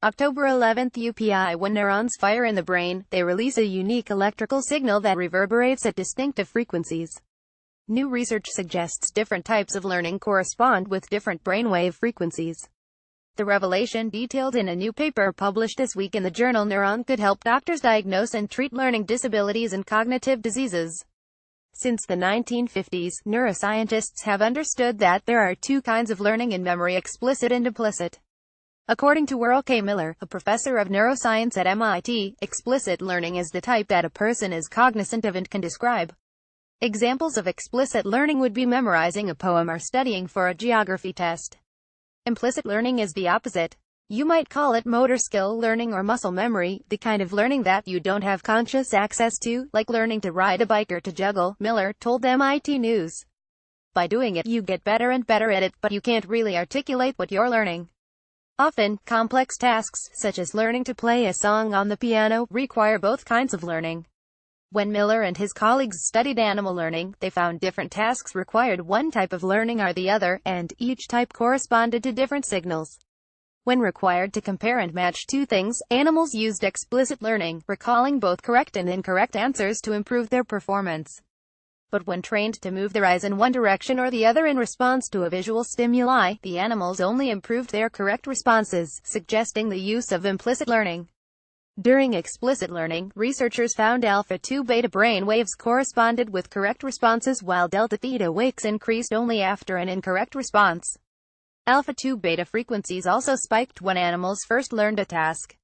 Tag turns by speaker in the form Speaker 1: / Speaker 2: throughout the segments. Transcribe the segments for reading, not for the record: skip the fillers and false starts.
Speaker 1: October 11th UPI. When neurons fire in the brain, they release a unique electrical signal that reverberates at distinctive frequencies. New research suggests different types of learning correspond with different brainwave frequencies. The revelation, detailed in a new paper published this week in the journal Neuron, could help doctors diagnose and treat learning disabilities and cognitive diseases. Since the 1950s, neuroscientists have understood that there are two kinds of learning in memory: explicit and implicit. According to Earl K. Miller, a professor of neuroscience at MIT, explicit learning is the type that a person is cognizant of and can describe. Examples of explicit learning would be memorizing a poem or studying for a geography test. Implicit learning is the opposite. You might call it motor skill learning or muscle memory, the kind of learning that you don't have conscious access to, like learning to ride a bike or to juggle, Miller told MIT News. By doing it, you get better and better at it, but you can't really articulate what you're learning. Often, complex tasks, such as learning to play a song on the piano, require both kinds of learning. When Miller and his colleagues studied animal learning, they found different tasks required one type of learning or the other, and each type corresponded to different signals. When required to compare and match two things, animals used explicit learning, recalling both correct and incorrect answers to improve their performance. But when trained to move their eyes in one direction or the other in response to a visual stimuli, the animals only improved their correct responses, suggesting the use of implicit learning. During explicit learning, researchers found alpha-2 beta brain waves corresponded with correct responses while delta-theta waves increased only after an incorrect response. Alpha-2 beta frequencies also spiked when animals first learned a task.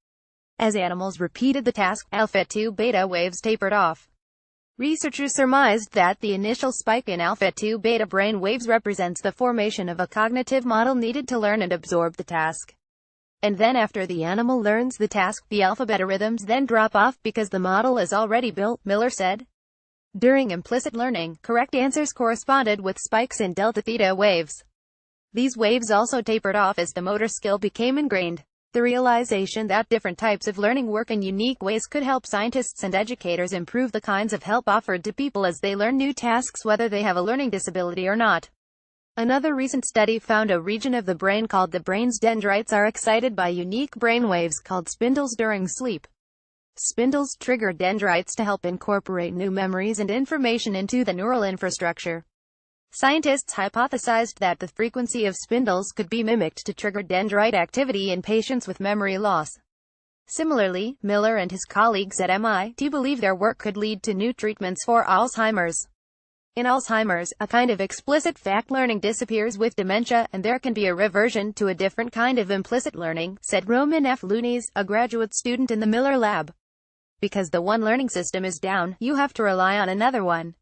Speaker 1: As animals repeated the task, alpha-2 beta waves tapered off. Researchers surmised that the initial spike in alpha-2 beta brain waves represents the formation of a cognitive model needed to learn and absorb the task. And then after the animal learns the task, the alpha-beta rhythms then drop off because the model is already built, Miller said. During implicit learning, correct answers corresponded with spikes in delta-theta waves. These waves also tapered off as the motor skill became ingrained. The realization that different types of learning work in unique ways could help scientists and educators improve the kinds of help offered to people as they learn new tasks, whether they have a learning disability or not. Another recent study found a region of the brain called the brain's dendrites are excited by unique brainwaves called spindles during sleep. Spindles trigger dendrites to help incorporate new memories and information into the neural infrastructure. Scientists hypothesized that the frequency of spindles could be mimicked to trigger dendrite activity in patients with memory loss. Similarly, Miller and his colleagues at MIT believe their work could lead to new treatments for Alzheimer's. In Alzheimer's, a kind of explicit fact learning disappears with dementia, and there can be a reversion to a different kind of implicit learning, said Roman F. Loonies, a graduate student in the Miller lab. Because the one learning system is down, you have to rely on another one.